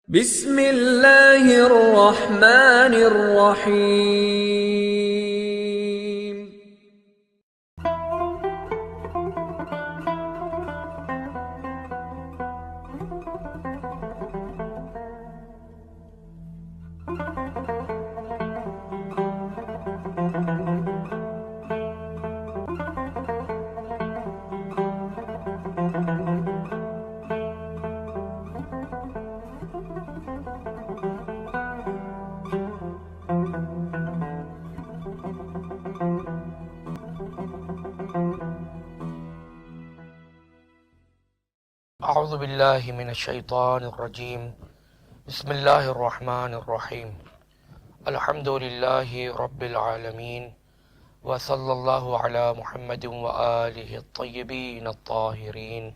بسم اللہ الرحمن الرحیم۔ اعوذ باللہ من الشیطان الرجیم، بسم اللہ الرحمن الرحیم، الحمد للہ رب العالمین، وصلی اللہ علی محمد وآلہ الطیبین الطاہرین،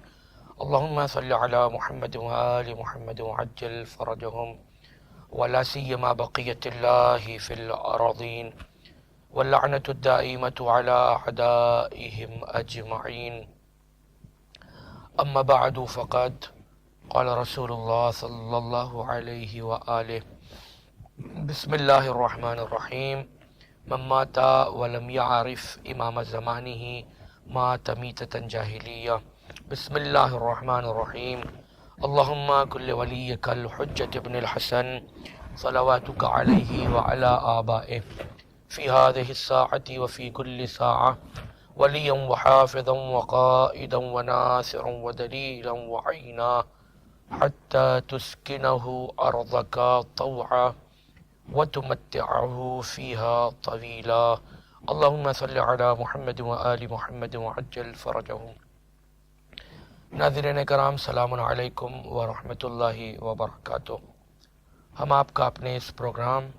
اللہم صلی علی محمد وآل محمد وعجل فرجہم، ولا سیما بقیت اللہ فی الارضین، واللعنۃ الدائمۃ علی اعدائہم اجمعین۔ اما بعد فقد قال رسول اللہ صلی اللہ علیہ وآلہ، بسم اللہ الرحمن الرحیم، من مات ولم يعرف امام زمانہ مات میتۃ جاہلیہ۔ بسم اللہ الرحمن الرحیم، اللہم کل ولیک الحجۃ ابن الحسن صلواتک علیہ وعلی آبائہ فی هذه الساعة وفی کل ساعة، ولیا وحافظا وقائدا وناصرا ودلیلا وعینا، حتی تسکنہ ارضک طوعا وتمتعہ فیہا طویلا، اللہم صلی علی محمد وآل محمد وعجل فرجہم۔ ناظرین کرام، سلام علیکم ورحمۃ اللہ وبرکاتہ۔ ہم آپ کا اپنے اس پروگرام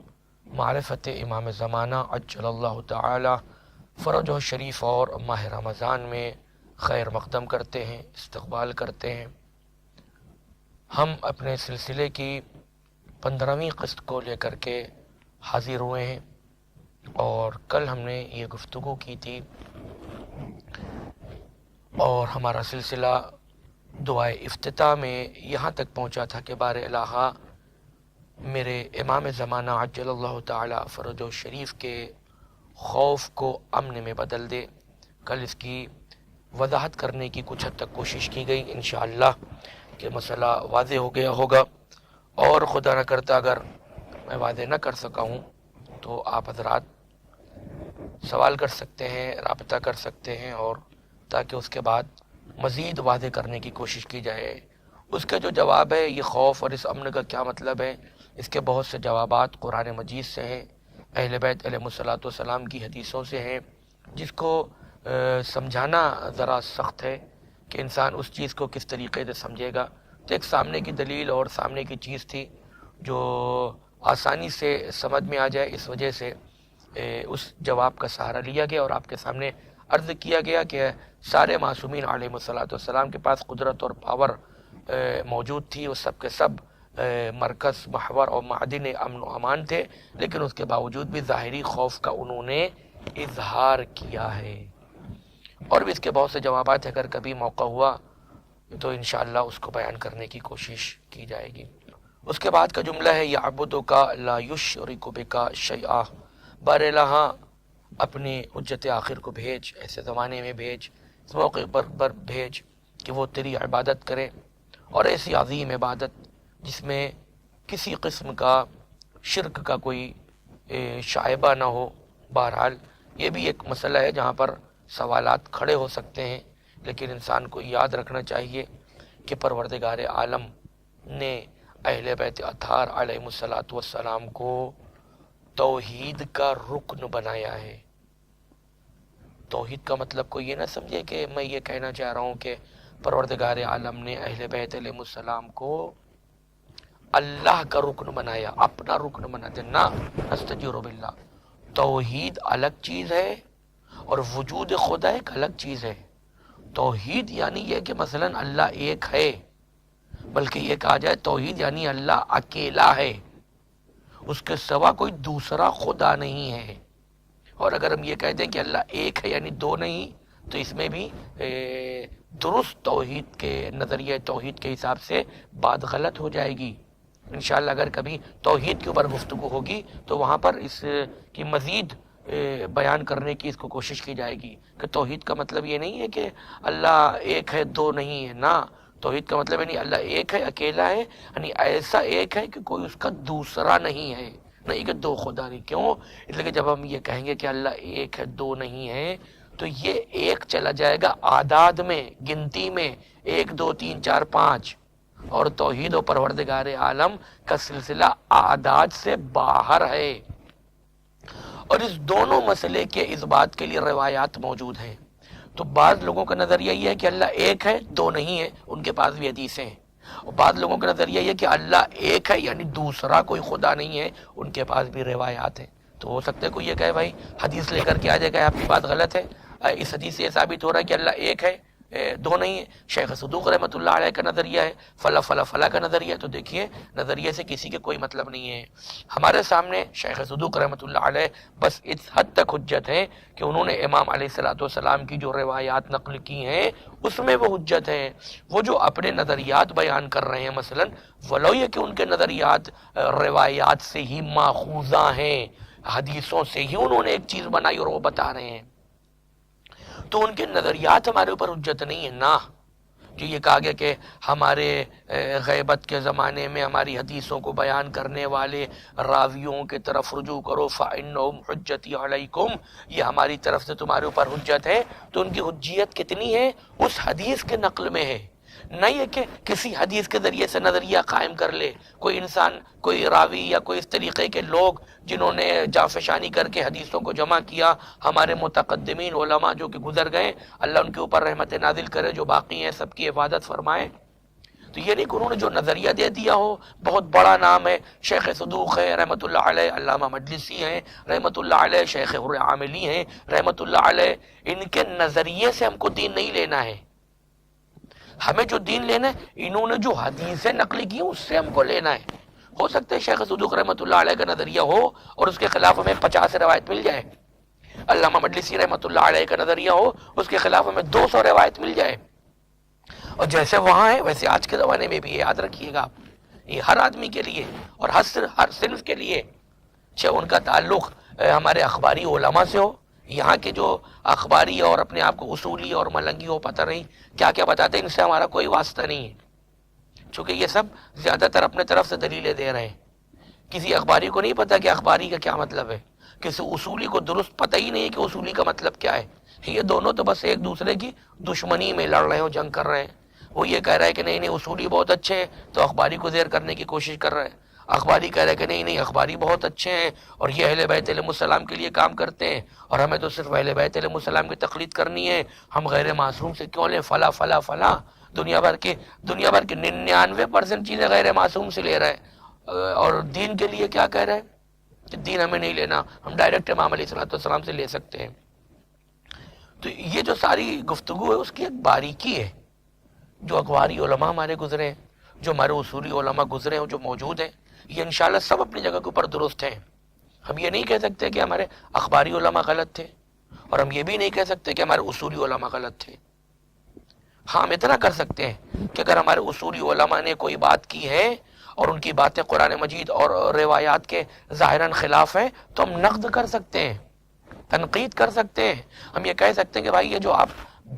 معرفت امام زمانہ عجل اللہ تعالی فرجہ شریف اور ماہ رمضان میں خیر مقدم کرتے ہیں، استقبال کرتے ہیں۔ ہم اپنے سلسلے کی 15ویں قسط کو لے کر کے حاضر ہوئے ہیں، اور کل ہم نے یہ گفتگو کی تھی اور ہمارا سلسلہ دعائے افتتاح میں یہاں تک پہنچا تھا کہ بار الہ میرے امام زمانہ عجل اللہ تعالی فرجہ شریف کے خوف کو امن میں بدل دے۔ کل اس کی وضاحت کرنے کی کچھ حد تک کوشش کی گئی، انشاءاللہ کہ مسئلہ واضح ہو گیا ہوگا، اور خدا نہ کرتا اگر میں واضح نہ کر سکا ہوں تو آپ حضرات سوال کر سکتے ہیں، رابطہ کر سکتے ہیں، اور تاکہ اس کے بعد مزید واضح کرنے کی کوشش کی جائے۔ اس کا جو جواب ہے، یہ خوف اور اس امن کا کیا مطلب ہے، اس کے بہت سے جوابات قرآن مجید سے ہیں، اہل بیت علیہ الصلوۃ والسلام کی حدیثوں سے ہیں، جس کو سمجھانا ذرا سخت ہے کہ انسان اس چیز کو کس طریقے سے سمجھے گا۔ تو ایک سامنے کی دلیل اور سامنے کی چیز تھی جو آسانی سے سمجھ میں آ جائے، اس وجہ سے اس جواب کا سہارا لیا گیا اور آپ کے سامنے عرض کیا گیا کہ سارے معصومین علیہ الصلوۃ والسلام کے پاس قدرت اور پاور موجود تھی، وہ سب کے سب مرکز، محور اور معدن امن و امان تھے، لیکن اس کے باوجود بھی ظاہری خوف کا انہوں نے اظہار کیا ہے۔ اور بھی اس کے بہت سے جوابات ہیں، اگر کبھی موقع ہوا تو انشاءاللہ اس کو بیان کرنے کی کوشش کی جائے گی۔ اس کے بعد کا جملہ ہے یعبدک لا یشرک بک شیئا، بار الہ اپنے حجت آخر کو بھیج، ایسے زمانے میں بھیج، اس موقع پر بھیج کہ وہ تیری عبادت کرے، اور ایسی عظیم عبادت جس میں کسی قسم کا شرک کا کوئی شائبہ نہ ہو۔ بہرحال یہ بھی ایک مسئلہ ہے جہاں پر سوالات کھڑے ہو سکتے ہیں، لیکن انسان کو یاد رکھنا چاہیے کہ پروردگار عالم نے اہل بیت اطہار علیہ الصلوۃ والسلام کو توحید کا رکن بنایا ہے۔ توحید کا مطلب کو یہ نہ سمجھے کہ میں یہ کہنا چاہ رہا ہوں کہ پروردگار عالم نے اہل بیت علیہ السلام کو اللہ کا رکن بنایا، اپنا رکن بنا دے، نہ استجیر باللہ۔ توحید الگ چیز ہے اور وجود خدا ایک الگ چیز ہے۔ توحید یعنی یہ کہ مثلا اللہ ایک ہے، بلکہ یہ کہا جائے توحید یعنی اللہ اکیلا ہے، اس کے سوا کوئی دوسرا خدا نہیں ہے۔ اور اگر ہم یہ کہہ دیں کہ اللہ ایک ہے یعنی دو نہیں، تو اس میں بھی درست توحید کے نظریہ توحید کے حساب سے بات غلط ہو جائے گی۔ انشاءاللہ اگر کبھی توحید کے اوپر گفتگو ہوگی تو وہاں پر اس کی مزید بیان کرنے کی اس کو کوشش کی جائے گی کہ توحید کا مطلب یہ نہیں ہے کہ اللہ ایک ہے دو نہیں ہے، نہ، توحید کا مطلب ہے نہیں اللہ ایک ہے اکیلا ہے، یعنی ایسا ایک ہے کہ کوئی اس کا دوسرا نہیں ہے، نہیں کہ دو خدا نہیں۔ کیوں؟ اس لیے کہ جب ہم یہ کہیں گے کہ اللہ ایک ہے دو نہیں ہے تو یہ ایک چلا جائے گا اعداد میں، گنتی میں، 1 2 3 4 5، اور توحید و پروردگار عالم کا سلسلہ اعداد سے باہر ہے۔ اور اس دونوں مسئلے کے اس بات کے لیے روایات موجود ہیں۔ تو بعض لوگوں کا نظریہ یہ ہے کہ اللہ ایک ہے دو نہیں ہے، ان کے پاس بھی حدیثیں ہیں، اور بعض لوگوں کا نظریہ یہ ہے کہ اللہ ایک ہے یعنی دوسرا کوئی خدا نہیں ہے، ان کے پاس بھی روایات ہیں۔ تو ہو سکتا ہے کوئی یہ کہے بھائی حدیث لے کر کے آ جائے گا آپ کی بات غلط ہے، اس حدیث سے یہ ثابت ہو رہا ہے کہ اللہ ایک ہے دو نہیں ہے، شیخ صدوق رحمۃ اللہ علیہ کا نظریہ ہے، فلا فلا فلا کا نظریہ ہے۔ تو دیکھیے نظریے سے کسی کے کوئی مطلب نہیں ہے۔ ہمارے سامنے شیخ صدوق رحمۃ اللہ علیہ بس اس حد تک حجت ہے کہ انہوں نے امام علیہ الصلوۃ والسلام کی جو روایات نقل کی ہیں اس میں وہ حجت ہیں۔ وہ جو اپنے نظریات بیان کر رہے ہیں مثلا ولو یہ کہ ان کے نظریات روایات سے ہی ماخوذہ ہیں، حدیثوں سے ہی انہوں نے ایک چیز بنائی اور وہ بتا رہے ہیں، تو ان کے نظریات ہمارے اوپر حجت نہیں ہے۔ نہ کہ یہ کہا گیا کہ ہمارے غیبت کے زمانے میں ہماری حدیثوں کو بیان کرنے والے راویوں کے طرف رجوع کرو فَإِنَّهُمْ حُجَّتِي عَلَيْكُمْ، یہ ہماری طرف سے تمہارے اوپر حجت ہے۔ تو ان کی حجیت کتنی ہے؟ اس حدیث کے نقل میں ہے، نہ یہ کہ کسی حدیث کے ذریعے سے نظریہ قائم کر لے کوئی انسان، کوئی راوی یا کوئی اس طریقے کے لوگ جنہوں نے جافشانی کر کے حدیثوں کو جمع کیا۔ ہمارے متقدمین علماء جو کہ گزر گئے، اللہ ان کے اوپر رحمت نازل کرے، جو باقی ہیں سب کی حفاظت فرمائے، تو یہ نہیں کہ انہوں نے جو نظریہ دے دیا ہو، بہت بڑا نام ہے، شیخ صدوق ہے رحمۃ اللہ علیہ، علامہ مجلسی ہیں رحمۃ اللہ علیہ، شیخ عاملی ہیں رحمۃ اللہ علیہ، ان کے نظریے سے ہم کو دین نہیں لینا ہے۔ ہمیں جو دین لینا ہے انہوں نے جو حدیثیں نقل کی ہیں اس سے ہم کو لینا ہے۔ ہو سکتا ہے شیخ صدوق رحمۃ اللہ علیہ کا نظریہ ہو اور اس کے خلاف ہمیں 50 روایت مل جائے، علامہ مجلسی رحمۃ اللہ علیہ کا نظریہ ہو اس کے خلاف ہمیں 200 روایت مل جائے، اور جیسے وہاں ہے ویسے آج کے زمانے میں بھی یہ یاد رکھیے گا آپ، یہ ہر آدمی کے لیے اور ہر صنف کے لیے، چاہے ان کا تعلق ہمارے اخباری علماء سے ہو، یہاں کے جو اخباری اور اپنے آپ کو اصولی اور ملنگی ہو پتہ نہیں کیا کیا بتاتے ہیں، ان سے ہمارا کوئی واسطہ نہیں ہے، چونکہ یہ سب زیادہ تر اپنے طرف سے دلیلیں دے رہے ہیں۔ کسی اخباری کو نہیں پتا کہ اخباری کا کیا مطلب ہے، کسی اصولی کو درست پتہ ہی نہیں ہے کہ اصولی کا مطلب کیا ہے۔ یہ دونوں تو بس ایک دوسرے کی دشمنی میں لڑ رہے ہیں، جنگ کر رہے ہیں۔ وہ یہ کہہ رہا ہے کہ نہیں اصولی بہت اچھے ہیں تو اخباری کو زیر کرنے کی کوشش کر رہے ہیں، اخباری کہہ رہے ہیں کہ نہیں اخباری بہت اچھے ہیں اور یہ اہل بیت علیہ السلام کے لیے کام کرتے ہیں اور ہمیں تو صرف اہل بیت علیہ السلام کی تقلید کرنی ہے، ہم غیر معصوم سے کیوں لیں، فلا فلا فلا، دنیا بھر کے 99% چیزیں غیر معصوم سے لے رہے ہیں، اور دین کے لیے کیا کہہ رہے ہیں کہ دین ہمیں نہیں لینا، ہم ڈائریکٹ امام علیہ السلام سے لے سکتے ہیں۔ تو یہ جو ساری گفتگو ہے اس کی ایک باریکی ہے، جو اخباری علماء ہمارے گزرے ہیں، جو ہمارے اصولی علماء گزرے ہیں، جو موجود ہیں، یہ انشاءاللہ سب اپنی جگہ کے اوپر درست ہیں۔ ہم یہ نہیں کہہ سکتے کہ ہمارے اخباری علماء غلط تھے، اور ہم یہ بھی نہیں کہہ سکتے کہ ہمارے اصولی علماء غلط تھے۔ ہاں ہم اتنا کر سکتے ہیں کہ اگر ہمارے اصولی علماء نے کوئی بات کی ہے اور ان کی باتیں قرآن مجید اور روایات کے ظاہراً خلاف ہیں تو ہم نقد کر سکتے ہیں، تنقید کر سکتے ہیں، ہم یہ کہہ سکتے ہیں کہ بھائی یہ جو آپ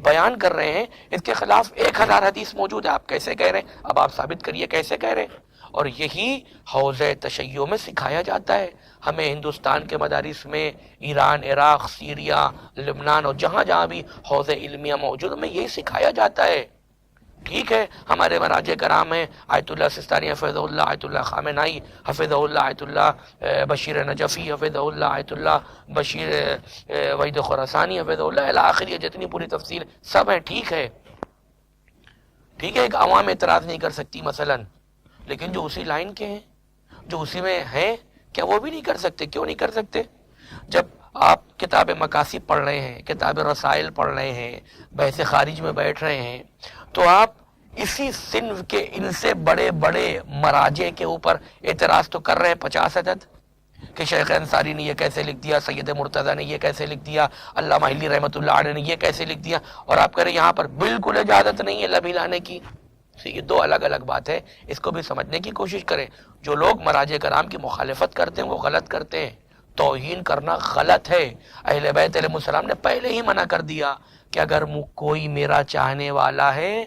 بیان کر رہے ہیں اس کے خلاف 1000 حدیث موجود ہے، آپ کیسے کہہ رہے ہیں، اب آپ ثابت کریے کیسے کہہ رہے ہیں۔ اور یہی حوض تشیع میں سکھایا جاتا ہے ہمیں، ہندوستان کے مدارس میں، ایران، عراق، سیریا، لبنان اور جہاں جہاں بھی حوض علمیہ موجود میں یہی سکھایا جاتا ہے۔ ٹھیک ہے ہمارے مراجع کرام ہیں، آیت اللہ سستانی حفظہ اللہ، آیت اللہ خامنائی حفظہ اللہ، آیت اللہ بشیر نجفی حفظہ اللہ، آیت اللہ بشیر وحید خراسانی حفظہ اللہ الی آخر، یہ جتنی پوری تفصیل سب ہیں، ٹھیک ہے ایک عوام اعتراض نہیں کر سکتی مثلا، لیکن جو اسی لائن کے ہیں، جو اسی میں ہیں، کیا وہ بھی نہیں کر سکتے؟ کیوں نہیں کر سکتے؟ جب آپ کتاب مقاصد پڑھ رہے ہیں، کتاب رسائل پڑھ رہے ہیں، بحث خارج میں بیٹھ رہے ہیں، تو آپ اسی صنف کے ان سے بڑے بڑے مراجع کے اوپر اعتراض تو کر رہے ہیں 50 عدد، کہ شیخ انصاری نے یہ کیسے لکھ دیا، سید مرتضیٰ نے یہ کیسے لکھ دیا، علامہ حلی رحمۃ اللہ علیہ نے یہ کیسے لکھ دیا، اور آپ کہہ رہے ہیں یہاں پر بالکل اجازت نہیں ہے لب ہلانے کی، یہ دو الگ الگ بات ہے، اس کو بھی سمجھنے کی کوشش کریں۔ جو لوگ مراجع کرام کی مخالفت کرتے ہیں وہ غلط کرتے ہیں، توہین کرنا غلط ہے۔ اہل بیت علیہ السلام نے پہلے ہی منع کر دیا کہ اگر کوئی میرا چاہنے والا ہے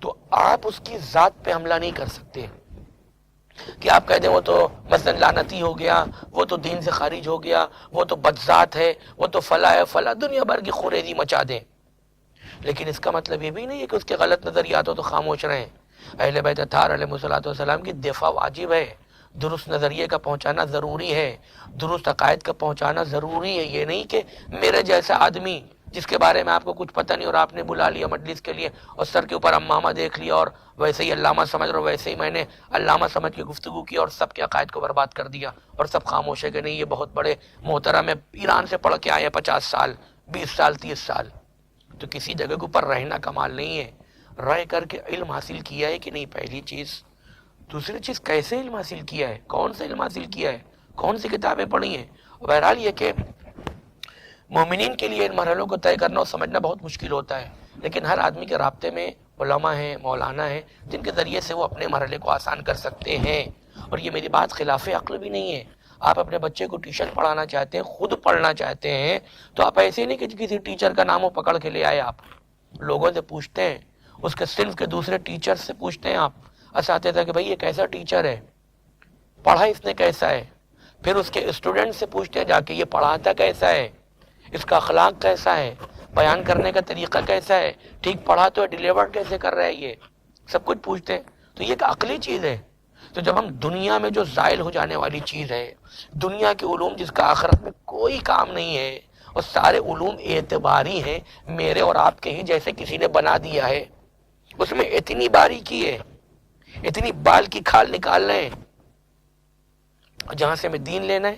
تو آپ اس کی ذات پہ حملہ نہیں کر سکتے، کہ آپ کہہ دیں وہ تو مثلا لعنتی ہو گیا، وہ تو دین سے خارج ہو گیا، وہ تو بدذات ہے، وہ تو فلاں ہے فلاں، دنیا بھر کی خوریزی مچا دیں۔ لیکن اس کا مطلب یہ بھی نہیں ہے کہ اس کے غلط نظریات ہو تو خاموش رہیں۔ اہل بیت اطہار علیہ السلام کی دفاع واجب ہے، درست نظریے کا پہنچانا ضروری ہے، درست عقائد کا پہنچانا ضروری ہے۔ یہ نہیں کہ میرے جیسا آدمی جس کے بارے میں آپ کو کچھ پتہ نہیں اور آپ نے بلا لیا مجلس کے لیے اور سر کے اوپر امامہ دیکھ لیا اور ویسے ہی علامہ سمجھ رہا، ویسے ہی میں نے علامہ سمجھ کے گفتگو کی اور سب کے عقائد کو برباد کر دیا اور سب خاموش ہے کہ نہیں یہ بہت بڑے محترم ہے، ایران سے پڑھ کے آئے 50 سال 20 سال 30 سال۔ تو کسی جگہ کے اوپر رہنا کمال نہیں ہے، رہ کر کے علم حاصل کیا ہے کہ نہیں، پہلی چیز۔ دوسری چیز، کیسے علم حاصل کیا ہے، کون سے علم حاصل کیا ہے، کون سی کتابیں پڑھی ہیں۔ بہرحال یہ کہ مومنین کے لیے ان مرحلوں کو طے کرنا اور سمجھنا بہت مشکل ہوتا ہے، لیکن ہر آدمی کے رابطے میں علماء ہیں، مولانا ہیں، جن کے ذریعے سے وہ اپنے مرحلے کو آسان کر سکتے ہیں۔ اور یہ میری بات خلاف عقل بھی نہیں ہے۔ آپ اپنے بچے کو ٹیوشن پڑھانا چاہتے ہیں، خود پڑھنا چاہتے ہیں، تو آپ ایسے نہیں کہ کسی ٹیچر کا نام وہ پکڑ کے لے آئے، آپ لوگوں سے پوچھتے ہیں، اس کے صنف کے دوسرے ٹیچر سے پوچھتے ہیں، آپ اساتذہ کہ بھائی یہ کیسا ٹیچر ہے، پڑھا اس نے کیسا ہے، پھر اس کے اسٹوڈنٹ سے پوچھتے ہیں جا کے یہ پڑھاتا کیسا ہے، اس کا اخلاق کیسا ہے، بیان کرنے کا طریقہ کیسا ہے، ٹھیک پڑھا تو ڈیلیور کیسے کر رہا ہے، یہ سب کچھ پوچھتے ہیں۔ تو یہ ایک عقلی چیز ہے۔ تو جب ہم دنیا میں جو زائل ہو جانے والی چیز ہے، دنیا کے علوم جس کا آخرت میں کوئی کام نہیں ہے، اور سارے علوم اعتباری ہیں، میرے اور آپ کے ہی جیسے کسی نے بنا دیا ہے، اس میں اتنی باریکی ہے، اتنی بال کی کھال نکال رہے ہیں، جہاں سے میں دین لینا ہے،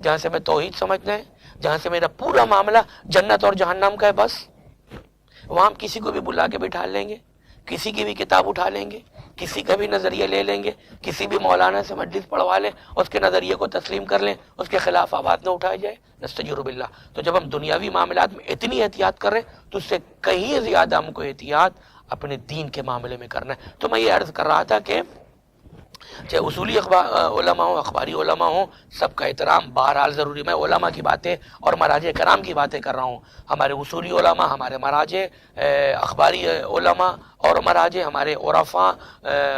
جہاں سے میں توحید سمجھنا ہے، جہاں سے میرا پورا معاملہ جنت اور جہنم کا ہے، بس وہاں ہم کسی کو بھی بلا کے بٹھا لیں گے، کسی کی بھی کتاب اٹھا لیں گے، کسی کا بھی نظریہ لے لیں گے، کسی بھی مولانا سے مجلس پڑھوا لیں، اس کے نظریے کو تسلیم کر لیں، اس کے خلاف آواز نہ اٹھائی جائے، نستجیر باللہ۔ تو جب ہم دنیاوی معاملات میں اتنی احتیاط کر رہے ہیں تو اس سے کہیں زیادہ ہم کو احتیاط اپنے دین کے معاملے میں کرنا ہے۔ تو میں یہ عرض کر رہا تھا کہ چاہے اصولی علماء ہوں، اخباری علماء ہوں، سب کا احترام بہرحال ضروری۔ میں علماء کی باتیں اور مراجع کرام کی باتیں کر رہا ہوں، ہمارے اصولی علماء، ہمارے مراجع، اخباری علماء اور مراجع، ہمارے عرفاء،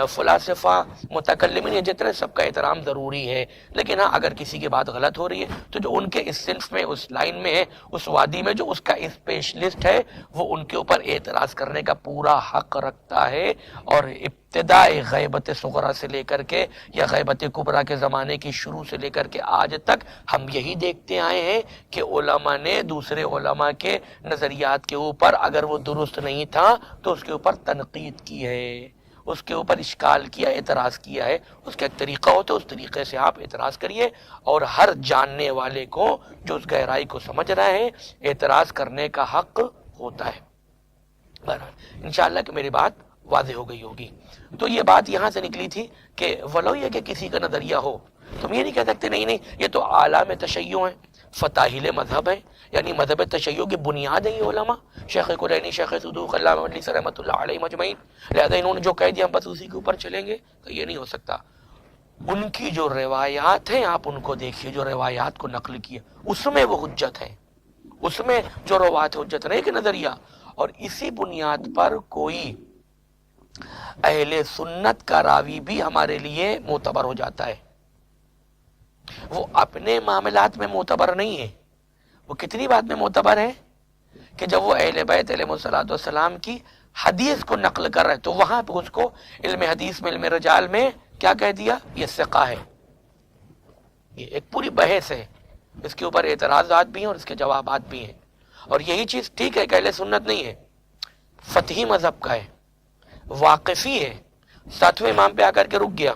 فلاسفہ، متکلمین، یہ جتنے، سب کا احترام ضروری ہے۔ لیکن ہاں اگر کسی کی بات غلط ہو رہی ہے تو جو ان کے اس صنف میں، اس لائن میں ہے، اس وادی میں جو اس کا اسپیشلسٹ ہے، وہ ان کے اوپر اعتراض کرنے کا پورا حق رکھتا ہے۔ اور ابتداء غیبت صغرا سے لے کر کے یا غیبت کبریٰ کے زمانے کی شروع سے لے کر کے آج تک ہم یہی دیکھتے آئے ہیں کہ علماء نے دوسرے علماء کے نظریات کے اوپر اگر وہ درست نہیں تھا تو اس کے اوپر تنقید کی ہے، اس کے اوپر اشکال کیا، اعتراض کیا ہے۔ اس کا ایک طریقہ ہوتا ہے، اس طریقے سے آپ اعتراض کریے، اور ہر جاننے والے کو جو اس گہرائی کو سمجھ رہا ہے اعتراض کرنے کا حق ہوتا ہے۔ بہرحال انشاءاللہ کہ میری بات واضح ہو گئی ہوگی۔ تو یہ بات یہاں سے نکلی تھی کہ ولو یہ کہ کسی کا نظریہ ہو، تم یہ نہیں کہہ سکتے نہیں یہ تو عالم تشیع ہیں، فتاحل مذہب ہیں، یعنی مذہب تشیع کی بنیاد ہے یہ علماء، شیخ کلینی، شیخ صدوق، علامہ مجلسی رحمۃ اللہ علیہ مجمعین، لہذا انہوں نے جو کہہ دیا ہم بس اسی کے اوپر چلیں گے، تو یہ نہیں ہو سکتا۔ ان کی جو روایات ہیں آپ ان کو دیکھیے، جو روایات کو نقل کیا اس میں وہ حجت ہے، اس میں جو روایت حجت نہیں کہ نظریہ۔ اور اسی بنیاد پر کوئی اہل سنت کا راوی بھی ہمارے لیے معتبر ہو جاتا ہے۔ وہ اپنے معاملات میں معتبر نہیں ہے، وہ کتنی بات میں معتبر ہے کہ جب وہ اہل بیت علیہ السلام کی حدیث کو نقل کر رہے تو وہاں پہ اس کو علم حدیث میں، علم رجال میں کیا کہہ دیا، یہ ثقہ ہے۔ یہ ایک پوری بحث ہے، اس کے اوپر اعتراضات بھی ہیں اور اس کے جوابات بھی ہیں۔ اور یہی چیز ٹھیک ہے کہ اہل سنت نہیں ہے، فتحی مذہب کا ہے، واقفی ہے، ساتویں امام پہ آ کر کے رک گیا،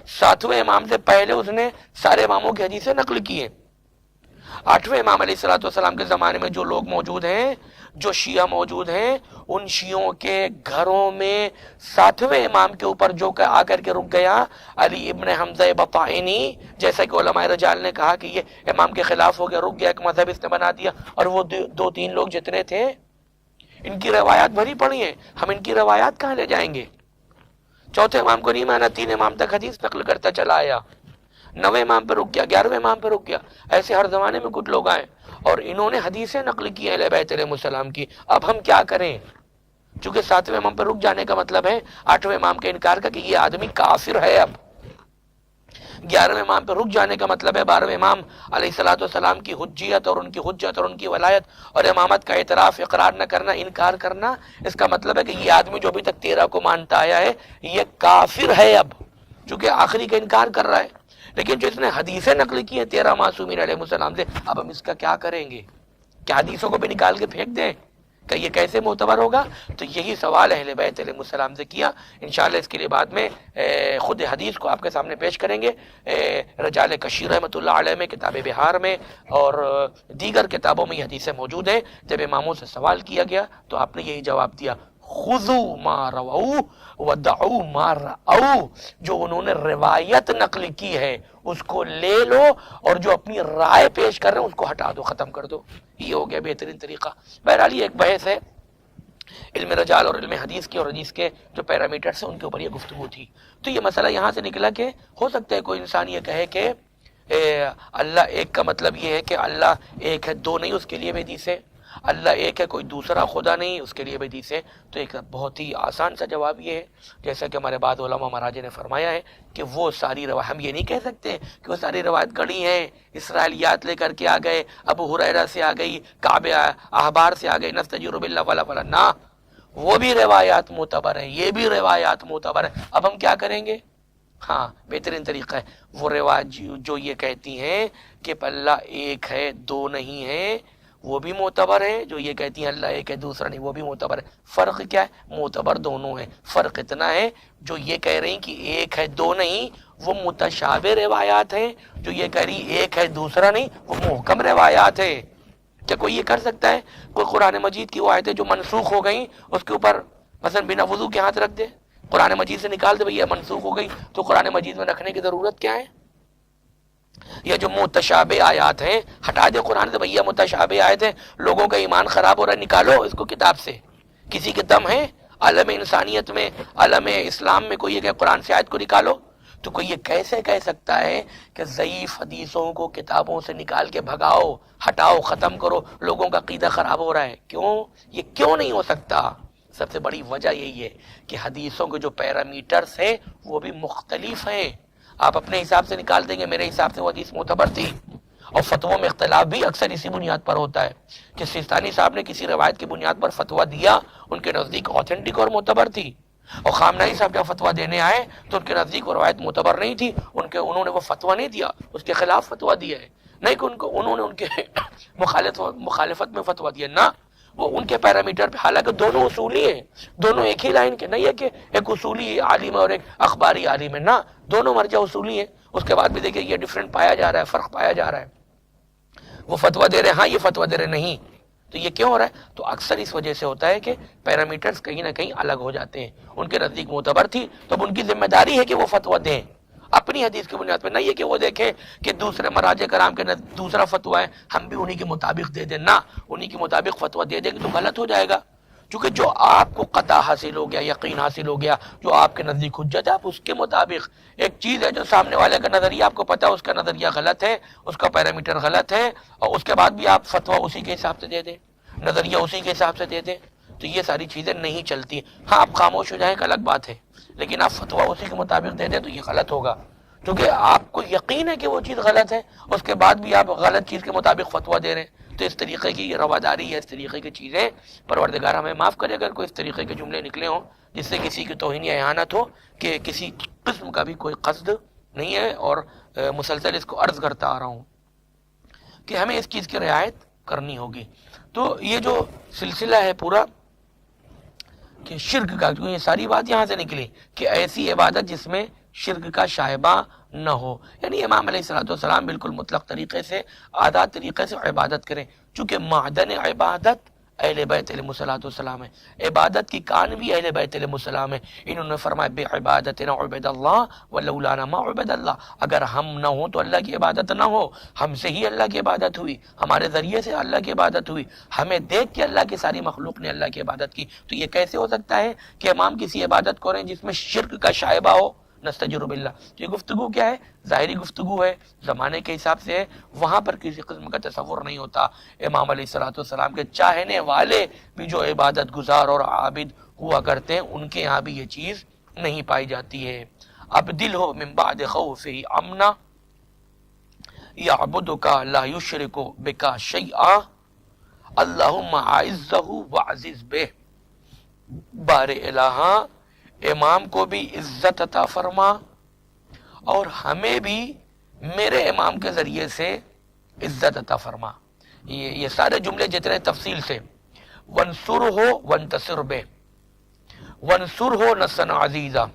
ساتویں امام سے پہلے اس نے سارے اماموں کی حدیثیں نقل کی ہیں۔ آٹھویں امام علیہ السلام کے زمانے میں جو لوگ موجود ہیں، جو شیعہ موجود ہیں، ان شیعوں کے گھروں میں ساتویں امام کے اوپر جو کہ آ کر کے رک گیا، علی ابن حمزہ بطائنی، جیسا کہ علماء رجال نے کہا کہ یہ امام کے خلاف ہو گیا، رک گیا، ایک مذہب اس نے بنا دیا، اور وہ دو تین لوگ جتنے تھے ان کی روایات بھری پڑی ہیں، ہم ان کی روایات کہاں لے جائیں گے؟ چوتھے امام کو نہیں مانا، 3 امام تک حدیث نقل کرتا چلا آیا، 9ویں امام پہ رک گیا، 11ویں امام پہ رک گیا۔ ایسے ہر زمانے میں کچھ لوگ آئے اور انہوں نے حدیثیں نقل کی ہیں اہل بیت علیہ السلام کی۔ اب ہم کیا کریں؟ چونکہ 7ویں امام پر رک جانے کا مطلب ہے 8ویں امام کے انکار کا کہ یہ آدمی کافر ہے۔ اب 11ویں امام پر رک جانے کا مطلب ہے 12ویں امام علیہ الصلوۃ والسلام کی حجیت اور ان کی حجت اور ان کی ولایت اور امامت کا اعتراف، اقرار نہ کرنا، انکار کرنا۔ اس کا مطلب ہے کہ یہ آدمی جو ابھی تک 13 کو مانتا آیا ہے یہ کافر ہے اب، چونکہ آخری کا انکار کر رہا ہے۔ لیکن جو اس نے حدیثیں نقل کی ہیں 13 معصومین علیہ السلام سے، اب ہم اس کا کیا کریں گے؟ کیا حدیثوں کو بھی نکال کے پھینک دیں؟ کہ یہ کیسے معتبر ہوگا؟ تو یہی سوال اہل بیت علیہ السلام سے کیا۔ انشاءاللہ اس کے لیے بعد میں خود حدیث کو آپ کے سامنے پیش کریں گے۔ رجال کشیر رحمۃ اللہ علیہ میں، کتاب بہار میں اور دیگر کتابوں میں یہ حدیثیں موجود ہیں۔ جب اماموں سے سوال کیا گیا تو آپ نے یہی جواب دیا، خذوا ما رووا ودعوا ما رأوا، جو انہوں نے روایت نقل کی ہے اس کو لے لو اور جو اپنی رائے پیش کر رہے ہیں اس کو ہٹا دو، ختم کر دو۔ یہ ہو گیا بہترین طریقہ۔ بہرحال یہ ایک بحث ہے علم رجال اور علم حدیث کی، اور حدیث کے جو پیرامیٹرز ہیں ان کے اوپر یہ گفتگو تھی۔ تو یہ مسئلہ یہاں سے نکلا کہ ہو سکتا ہے کوئی انسان یہ کہے کہ اللہ ایک کا مطلب یہ ہے کہ اللہ ایک ہے، دو نہیں، اس کے لیے بھی حدیث ہے۔ اللہ ایک ہے، کوئی دوسرا خدا نہیں، اس کے لیے بھی حدیث ہے۔ تو ایک بہت ہی آسان سا جواب یہ ہے، جیسا کہ ہمارے بعض علماء مراجع نے فرمایا ہے کہ وہ ساری روایت، ہم یہ نہیں کہہ سکتے کہ وہ ساری روایت گڑی ہیں، اسرائیلیات لے کر کے آ گئے، ابو ہریرہ سے آ گئی، کعب احبار سے آ گئی، نستجیر باللہ فلا فلا، نہ، وہ بھی روایات معتبر ہیں، یہ بھی روایات معتبر ہیں۔ اب ہم کیا کریں گے؟ ہاں، بہترین طریقہ ہے وہ روایت جو یہ کہتی ہیں کہ اللہ ایک ہے، دو نہیں ہے، وہ بھی معتبر ہے۔ جو یہ کہتی ہیں اللہ ایک ہے دوسرا نہیں، وہ بھی معتبر ہے۔ فرق کیا ہے؟ معتبر دونوں ہیں، فرق اتنا ہے جو یہ کہہ رہی کہ ایک ہے دو نہیں وہ متشابہ روایات ہیں، جو یہ کہہ رہی ایک ہے دوسرا نہیں وہ محکم روایات ہے۔ کیا کوئی یہ کر سکتا ہے؟ کوئی قرآن مجید کی وہ آیتیں جو منسوخ ہو گئیں اس کے اوپر مثلا بنا وضو کے ہاتھ رکھ دے، قرآن مجید سے نکال دے بھئی یہ منسوخ ہو گئی تو قرآن مجید میں رکھنے کی ضرورت کیا ہے؟ یا جو متشابہ آیات ہیں ہٹا دے قرآن سے، بھئی یہ متشابہ آیت ہیں، لوگوں کا ایمان خراب ہو رہا ہے، نکالو اس کو کتاب سے۔ کسی کے دم ہے عالم انسانیت میں، عالم اسلام میں کوئی یہ کہ قرآن سے آیت کو نکالو؟ تو کوئی یہ کیسے کہہ سکتا ہے کہ ضعیف حدیثوں کو کتابوں سے نکال کے بھگاؤ، ہٹاؤ، ختم کرو، لوگوں کا عقیدہ خراب ہو رہا ہے؟ کیوں؟ یہ کیوں نہیں ہو سکتا؟ سب سے بڑی وجہ یہی ہے کہ حدیثوں کے جو پیرامیٹرز ہیں وہ بھی مختلف ہیں۔ آپ اپنے حساب سے نکال دیں گے، میرے حساب سے وہ حدیث معتبر تھی، اور فتووں میں اختلاف بھی اکثر اسی بنیاد پر ہوتا ہے کہ سیستانی صاحب نے کسی روایت کی بنیاد پر فتویٰ دیا، ان کے نزدیک اوتھینٹک اور معتبر تھی، اور خامنہئی صاحب جب فتویٰ دینے آئے تو ان کے نزدیک وہ روایت معتبر نہیں تھی، انہوں نے وہ فتویٰ نہیں دیا، اس کے خلاف فتویٰ دیا ہے، نہیں کہ انہوں نے ان کے مخالفت میں فتویٰ دیا، نہ، وہ ان کے پیرامیٹر پہ، حالانکہ دونوں اصولی ہیں، دونوں ایک ہی لائن کے، نہیں ہے کہ ایک اصولی عالم ہے اور ایک اخباری عالم ہے، نہ، دونوں مرجع اصولی ہیں۔ اس کے بعد بھی دیکھیں یہ ڈیفرنٹ پایا جا رہا ہے، فرق پایا جا رہا ہے، وہ فتویٰ دے رہے ہیں ہاں، یہ فتویٰ دے رہے نہیں، تو یہ کیوں ہو رہا ہے؟ تو اکثر اس وجہ سے ہوتا ہے کہ پیرامیٹرز کہیں نہ کہیں الگ ہو جاتے ہیں۔ ان کے نزدیک معتبر تھی تو اب ان کی ذمہ داری ہے کہ وہ فتویٰ دیں اپنی حدیث کی بنیاد پہ، نہیں ہے کہ وہ دیکھیں کہ دوسرے مراجع کرام کے دوسرا فتویٰ ہے ہم بھی انہی کے مطابق دے دیں، نہ، انہی کے مطابق فتویٰ دے دیں گے تو غلط ہو جائے گا، کیونکہ جو آپ کو قطع حاصل ہو گیا، یقین حاصل ہو گیا، جو آپ کے نزدیک حجت ہے، آپ اس کے مطابق، ایک چیز ہے جو سامنے والے کا نظریہ آپ کو پتہ ہے اس کا نظریہ غلط ہے، اس کا پیرامیٹر غلط ہے، اور اس کے بعد بھی آپ فتویٰ اسی کے حساب سے دے دیں، نظریہ اسی کے حساب سے دے دیں، تو یہ ساری چیزیں نہیں چلتی۔ ہاں، آپ خاموش ہو جائیں ایک الگ بات ہے، لیکن آپ فتویٰ اسی کے مطابق دے دیں تو یہ غلط ہوگا، کیونکہ آپ کو یقین ہے کہ وہ چیز غلط ہے، اس کے بعد بھی آپ غلط چیز کے مطابق فتویٰ دے رہے ہیں، تو اس طریقے کی رواداری ہے، اس طریقے کی چیزیں، پروردگار ہمیں معاف کرے اگر کوئی اس طریقے کے جملے نکلے ہوں جس سے کسی کی توہین یا اہانت ہو، کہ کسی قسم کا بھی کوئی قصد نہیں ہے، اور مسلسل اس کو عرض کرتا آ رہا ہوں کہ ہمیں اس چیز کی رعایت کرنی ہوگی۔ تو یہ جو سلسلہ ہے پورا کہ شرک کا، کیونکہ یہ ساری بات یہاں سے نکلی کہ ایسی عبادت جس میں شرک کا شائبہ نہ ہو، یعنی امام علیہ السلام بالکل مطلق طریقے سے، آزاد طریقے سے عبادت کریں، چونکہ معدن عبادت اہل بیت علیہ السلام ہے، عبادت کی کان بھی اہل بیت علیہ السلام ہے۔ انہوں نے فرمایا بے عبادتنا عبد اللہ ولولانا ما عبد اللہ، اگر ہم نہ ہوں تو اللہ کی عبادت نہ ہو، ہم سے ہی اللہ کی عبادت ہوئی، ہمارے ذریعے سے اللہ کی عبادت ہوئی، ہمیں دیکھ کے اللہ کی ساری مخلوق نے اللہ کی عبادت کی۔ تو یہ کیسے ہو سکتا ہے کہ امام کسی عبادت کریں جس میں شرک کا شائبہ ہو؟ نستجر باللہ۔ تو یہ گفتگو کیا ہے؟ ظاہری گفتگو ہے، زمانے کے حساب سے ہے، وہاں پر کسی قسم کا تصور نہیں ہوتا۔ امام علیہ السلام کے چاہنے والے بھی جو عبادت گزار اور عابد ہوا کرتے ہیں، ان کے یہاں بھی یہ چیز نہیں پائی جاتی ہے۔ اب دل ہو من بعد خوفہ امنا یعبدک لا یشرک بک شیئا اللہم اعزہ وعزز بہ۔ بار الہا امام کو بھی عزت عطا فرما اور ہمیں بھی میرے امام کے ذریعے سے عزت عطا فرما۔ یہ سارے جملے جتنے تفصیل سے ونصر ہو ونتصر بہ، ونصر ہو نصرا عزیزا،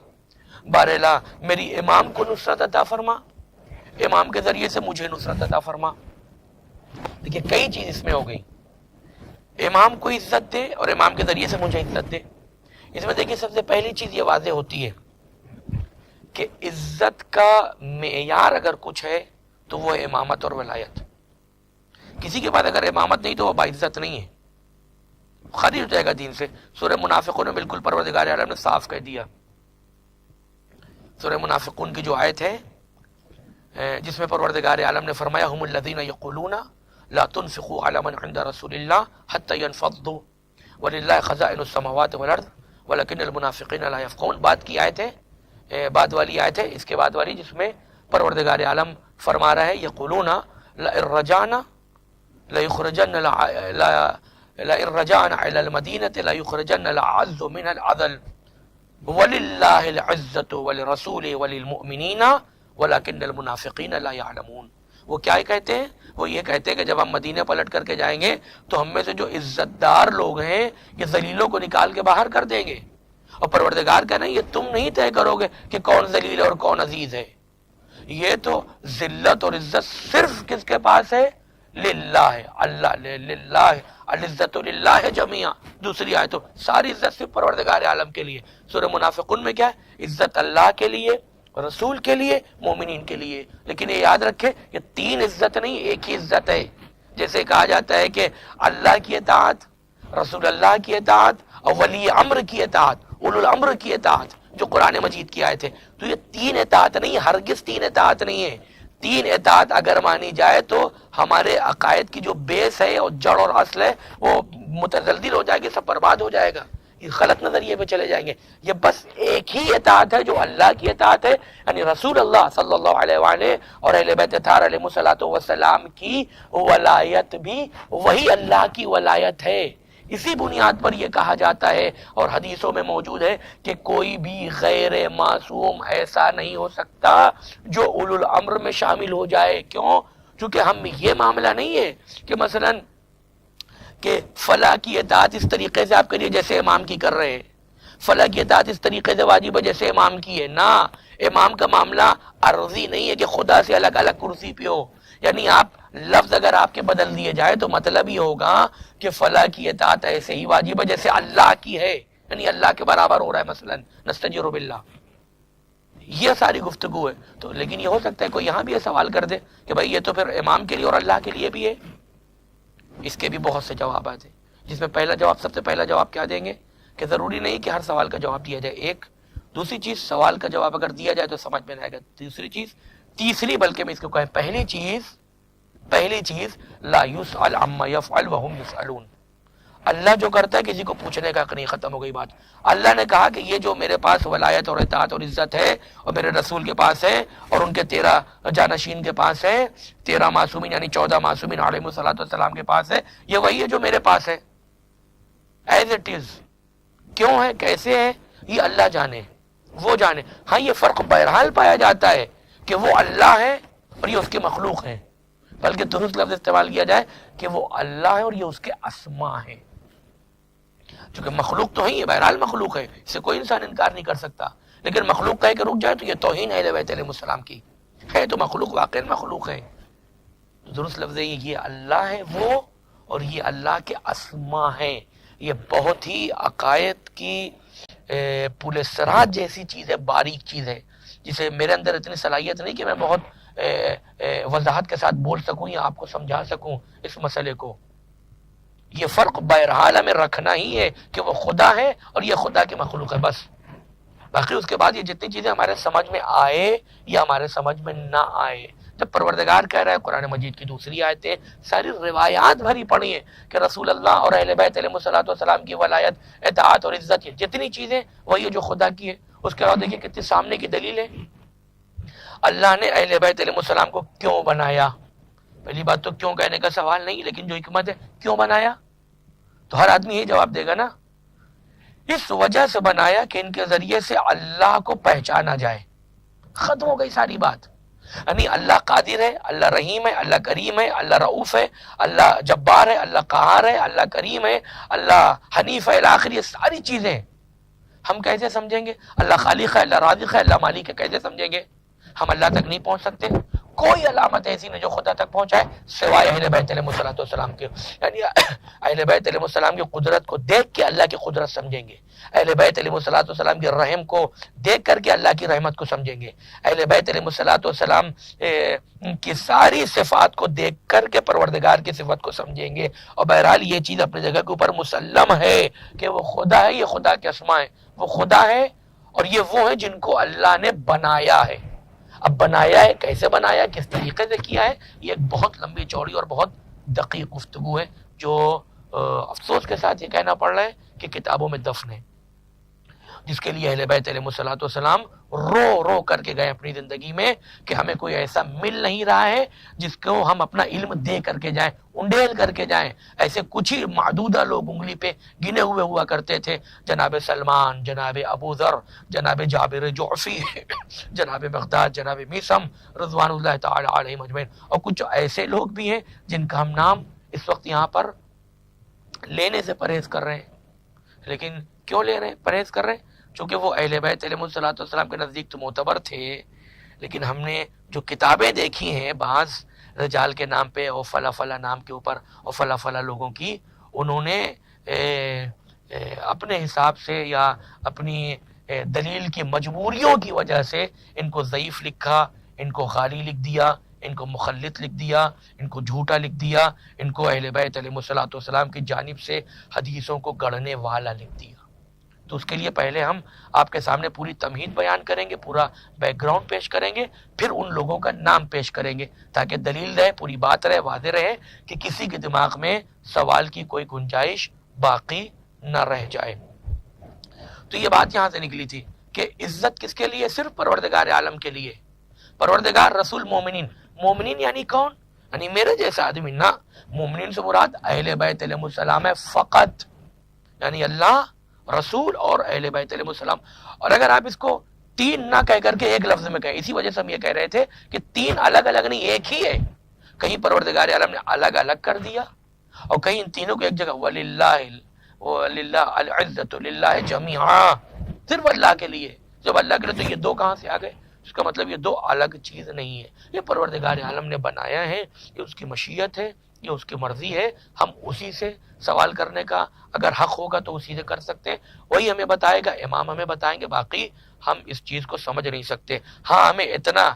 بار الہ میری امام کو نصرت عطا فرما، امام کے ذریعے سے مجھے نصرت عطا فرما۔ دیکھیے کئی چیز اس میں ہو گئی، امام کو عزت دے اور امام کے ذریعے سے مجھے عزت دے۔ اس میں دیکھیے سب سے پہلی چیز یہ واضح ہوتی ہے کہ عزت کا معیار اگر کچھ ہے تو وہ ہے امامت اور ولایت۔ کسی کے بعد اگر امامت نہیں تو وہ باعزت نہیں ہے، خارج ہو جائے گا دین سے۔ سورہ منافقون میں بالکل پروردگار عالم نے صاف کہہ دیا۔ سورہ منافقون کی جو آیت ہے جس میں پروردگار عالم نے فرمایا ہم الذین یقولون لا تنفقوا علی من عند رسول اللہ حتی ينفضوا وللہ خزائن السماوات والارض ولکن المنافقین لا یفقہون۔ بعد کی آیت ہے، بعد والی آیت ہے اس کے بعد والی، جس میں پروردگار عالم فرما رہا ہے یقولون لئن رجعنا ليخرجن لئن رجعنا الى المدینة ليخرجن العز منها العذل وللہ العزة ولرسولہ وللمؤمنین ولکن المنافقین لا یعلمون۔ وہ کیا کہتے ہیں؟ وہ یہ کہتے ہیں کہ جب ہم مدینے پلٹ کر کے جائیں گے تو ہم میں سے جو عزت دار لوگ ہیں یہ ذلیلوں کو نکال کے باہر کر دیں گے، اور پروردگار کہنا یہ تم نہیں طے کرو گے کہ کون ذلیل اور کون عزیز ہے، یہ تو ذلت اور عزت صرف کس کے پاس ہے؟ للہ ہے، اللہ للہ العزت للہ جمیعا۔ دوسری آیت تو ساری عزت صرف پروردگار عالم کے لیے۔ سورہ منافقون میں کیا ہے؟ عزت اللہ کے لیے، رسول کے لیے، مومنین کے لیے۔ لیکن یہ یاد رکھے یہ تین عزت نہیں، ایک ہی عزت ہے۔ جیسے کہا جاتا ہے کہ اللہ کی اطاعت، رسول اللہ کی اطاعت اور ولی امر کی اطاعت، اولو الامر کی اطاعت، جو قرآن مجید کی آیت ہے۔ تو یہ تین اطاعت نہیں، ہرگز تین اطاعت نہیں ہے۔ تین اطاعت اگر مانی جائے تو ہمارے عقائد کی جو بیس ہے اور جڑ اور اصل ہے وہ متزلزل ہو جائے گی، سب برباد ہو جائے گا، یہ غلط نظریے پہ چلے جائیں گے۔ یہ بس ایک ہی اطاعت ہے جو اللہ کی اطاعت ہے، یعنی رسول اللہ صلی اللہ علیہ وآلہ اور اہل بیت اطہار علیہ السلام کی ولایت بھی وہی اللہ کی ولایت ہے۔ اسی بنیاد پر یہ کہا جاتا ہے اور حدیثوں میں موجود ہے کہ کوئی بھی غیر معصوم ایسا نہیں ہو سکتا جو اولو الامر میں شامل ہو جائے۔ کیوں؟ چونکہ ہم یہ معاملہ نہیں ہے کہ مثلاً کہ فلاں کی اطاعت اس طریقے سے آپ کریے جیسے امام کی کر رہے ہیں، فلاں کی اطاعت اس طریقے سے واجب ہے جیسے امام کی ہے۔ نہ، امام کا معاملہ عرضی نہیں ہے کہ خدا سے الگ الگ کرسی پہ ہو، یعنی آپ لفظ اگر آپ کے بدل دیے جائے تو مطلب یہ ہوگا کہ فلاں کی اطاعت ایسے ہی واجب ہے جیسے اللہ کی ہے، یعنی اللہ کے برابر ہو رہا ہے مثلاً، نستجیر باللہ۔ یہ ساری گفتگو ہے۔ تو لیکن یہ ہو سکتا ہے کوئی یہاں بھی یہ سوال کر دے کہ بھائی یہ تو پھر امام کے لیے اور اللہ کے لیے بھی ہے۔ اس کے بھی بہت سے جوابات ہیں، جس میں پہلا جواب، سب سے پہلا جواب کیا دیں گے کہ ضروری نہیں کہ ہر سوال کا جواب دیا جائے۔ ایک دوسری چیز، سوال کا جواب اگر دیا جائے تو سمجھ میں آئے گا۔ دوسری چیز، تیسری بلکہ میں اس کو کہیں پہلی چیز لا یسأل عما یفعل وهم یسألون۔ اللہ جو کرتا ہے کسی کو پوچھنے کا حق نہیں، ختم ہو گئی بات۔ اللہ نے کہا کہ یہ جو میرے پاس ولایت اور اطاعت اور عزت ہے اور میرے رسول کے پاس ہے اور ان کے 13 جانشین کے پاس ہے، 13 معصومین یعنی 14 معصومین علیہ السلام کے پاس ہے، یہ وہی ہے جو میرے پاس ہے ایز اٹ از۔ کیوں ہے، کیسے ہے، یہ اللہ جانے، وہ جانے۔ ہاں یہ فرق بہرحال پایا جاتا ہے کہ وہ اللہ ہے اور یہ اس کے مخلوق ہیں، بلکہ درست لفظ استعمال کیا جائے کہ وہ اللہ ہے اور یہ اس کے اسماء ہیں۔ چونکہ مخلوق تو ہی ہے، بہرحال مخلوق ہے، اس سے کوئی انسان انکار نہیں کر سکتا، لیکن مخلوق کہہ کے رک جائے تو یہ توہین ہے اہل بیت علیہ السلام کی، ہے تو مخلوق، واقعی مخلوق ہے۔ درست لفظ یہ اللہ ہے وہ، اور یہ اللہ کے اسما ہیں. یہ بہت ہی عقائد کی پل صراط جیسی چیز ہے، باریک چیز ہے، جسے میرے اندر اتنی صلاحیت نہیں کہ میں بہت وضاحت کے ساتھ بول سکوں یا آپ کو سمجھا سکوں اس مسئلے کو. یہ فرق بہرحال ہمیں رکھنا ہی ہے کہ وہ خدا ہے اور یہ خدا کی مخلوق ہے، بس. باقی اس کے بعد یہ جتنی چیزیں ہمارے سمجھ میں آئے یا ہمارے سمجھ میں نہ آئے، جب پروردگار کہہ رہا ہے، قرآن مجید کی دوسری آیتیں ساری روایات بھری پڑی ہیں کہ رسول اللہ اور اہل بیت علیہ الصلوۃ والسلام کی ولایت، اطاعت اور عزت، یہ جتنی چیزیں وہی ہے جو خدا کی ہے. اس کے بعد دیکھیے کتنی سامنے کی دلیل ہے. اللہ نے اہل بیت علیہ السلام کو کیوں بنایا؟ پہلی بات تو کیوں کہنے کا سوال نہیں، لیکن جو حکمت ہے کیوں بنایا تو ہر آدمی یہ جواب دے گا نا، اس وجہ سے بنایا کہ ان کے ذریعے سے اللہ کو پہچانا جائے. ختم ہو گئی ساری بات. یعنی اللہ قادر ہے، اللہ رحیم ہے، اللہ کریم ہے، اللہ رؤوف ہے، اللہ جبار ہے، اللہ قہار ہے، اللہ کریم ہے، اللہ حنیف ہے، الآخر. یہ ساری چیزیں ہم کیسے سمجھیں گے؟ اللہ خالق ہے، اللہ رازق ہے، اللہ مالک ہے، کیسے سمجھیں گے؟ ہم اللہ تک نہیں پہنچ سکتے. کوئی علامت ایسی نہیں جو خدا تک پہنچائے سوائے اہل بیت علیہ السلام کے. یعنی اہل بیت علیہ السلام کی قدرت کو دیکھ کے اللہ کی قدرت سمجھیں گے، اہل بیت علیہ السلام کے رحم کو دیکھ کر کے اللہ کی رحمت کو سمجھیں گے، اہل بیت علیہ السلام کی ساری صفات کو دیکھ کر کے پروردگار کی صفت کو سمجھیں گے. اور بہرحال یہ چیز اپنی جگہ کے اوپر مسلم ہے کہ وہ خدا ہے، یہ خدا کے اسماء ہیں، وہ خدا ہے اور یہ وہ ہیں جن کو اللہ نے بنایا ہے. اب بنایا ہے، کیسے بنایا، کس طریقے سے کیا ہے، یہ ایک بہت لمبی چوڑی اور بہت دقیق گفتگو ہے جو افسوس کے ساتھ یہ کہنا پڑ رہا ہے کہ کتابوں میں دفن ہے، جس کے لیے اہل بیت علیہ السلام رو رو کر کے گئے اپنی زندگی میں کہ ہمیں کوئی ایسا مل نہیں رہا ہے جس کو ہم اپنا علم دے کر کے جائیں، انڈیل کر کے جائیں. ایسے کچھ ہی معدودہ لوگ انگلی پہ گنے ہوئے ہوا کرتے تھے، جناب سلمان، جناب ابو ذر، جناب جابر جعفی، جناب بغداد، جناب میثم رضوان اللہ تعالی علیہم اجمعین. اور کچھ ایسے لوگ بھی ہیں جن کا ہم نام اس وقت یہاں پر لینے سے پرہیز کر رہے ہیں. لیکن کیوں لے رہے ہیں، پرہیز کر رہے ہیں؟ چونکہ وہ اہل بیت علیہ السلام کے نزدیک تو معتبر تھے، لیکن ہم نے جو کتابیں دیکھی ہیں بعض رجال کے نام پہ اور فلا فلا نام کے اوپر اور فلا فلا لوگوں کی، انہوں نے اپنے حساب سے یا اپنی دلیل کی مجبوریوں کی وجہ سے ان کو ضعیف لکھا، ان کو غالی لکھ دیا، ان کو مخلط لکھ دیا، ان کو جھوٹا لکھ دیا، ان کو اہل بیت علیہ السلام کی جانب سے حدیثوں کو گڑھنے والا لکھ دیا. تو اس کے لیے پہلے ہم آپ کے سامنے پوری تمہید بیان کریں گے، پورا بیک گراؤنڈ پیش کریں گے، پھر ان لوگوں کا نام پیش کریں گے تاکہ دلیل رہے، پوری بات رہے، واضح رہے کہ کسی کے دماغ میں سوال کی کوئی گنجائش باقی نہ رہ جائے. تو یہ بات یہاں سے نکلی تھی کہ عزت کس کے لیے؟ صرف پروردگار عالم کے لیے. پروردگار رسول مومنین، مومنین یعنی کون؟ یعنی میرے جیسا آدمی نہ. مومنین سے مراد اہل بیت علیہ السلام ہے فقط، یعنی اللہ، رسول اور اہل بیت علیہ السلام. اور اگر آپ اس کو تین نہ کہہ کر کے ایک لفظ میں کہیں، اسی وجہ سے ہم یہ کہہ رہے تھے کہ تین الگ الگ نہیں، ایک ہی ہے. کہیں پروردگار عالم نے الگ الگ کر دیا اور کہیں ان تینوں کو ایک جگہ وَلِلَّهِ الْعِزَّةُ لِلَّهِ جَمِيعًا، صرف اللہ کے لیے. جب اللہ کے لیے تو یہ دو کہاں سے آ گئے؟ اس کا مطلب یہ دو الگ چیز نہیں ہے، یہ پروردگار عالم نے بنایا ہے، یہ اس کی مشیت ہے، یہ اس کی مرضی ہے. ہم اسی سے سوال کرنے کا اگر حق ہوگا تو اسی سے کر سکتے ہیں، وہی ہمیں بتائے گا، امام ہمیں بتائیں گے. باقی ہم اس چیز کو سمجھ نہیں سکتے. ہاں ہمیں اتنا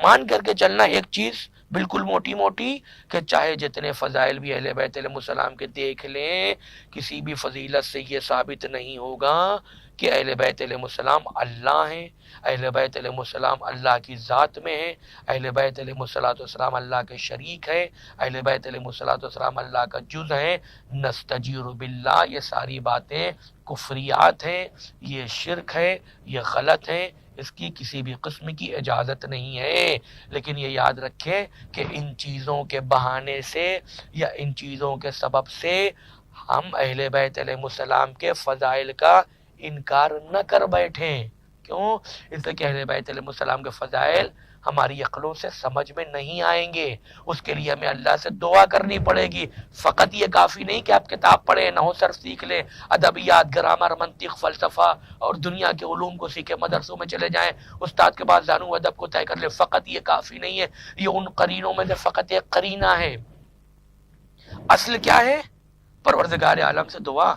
مان کر کے چلنا ایک چیز بالکل موٹی موٹی کہ چاہے جتنے فضائل بھی اہل بیت علیہ السلام کے دیکھ لیں، کسی بھی فضیلت سے یہ ثابت نہیں ہوگا کہ اہل بیت علیہ السلام اللہ ہیں، اہل بیت علیہ السلام اللہ کی ذات میں ہیں، اہل بیت علیہ السلام اللہ کے شریک ہیں، اہل بیت علیہ السلام اللہ کا جز ہیں. نستجیر باللہ، یہ ساری باتیں کفریات ہیں، یہ شرک ہے، یہ غلط ہے، اس کی کسی بھی قسم کی اجازت نہیں ہے. لیکن یہ یاد رکھیں کہ ان چیزوں کے بہانے سے یا ان چیزوں کے سبب سے ہم اہل بیت علیہ السلام کے فضائل کا انکار نہ کر بیٹھیں. کیوں؟ اس لیے کہ اہل بیت علیہ السلام کے فضائل ہماری عقلوں سے سمجھ میں نہیں آئیں گے. اس کے لیے ہمیں اللہ سے دعا کرنی پڑے گی. فقط یہ کافی نہیں کہ آپ کتاب پڑھیں، نحو صرف سیکھ لیں، ادبیات، گرامر، منطق، فلسفہ اور دنیا کے علوم کو سیکھیں، مدرسوں میں چلے جائیں، استاد کے بعد زانو ادب کو طے کر لیں. فقط یہ کافی نہیں ہے، یہ ان قرینوں میں سے فقط ایک قرینہ ہے. اصل کیا ہے؟ پروردگار عالم سے دعا،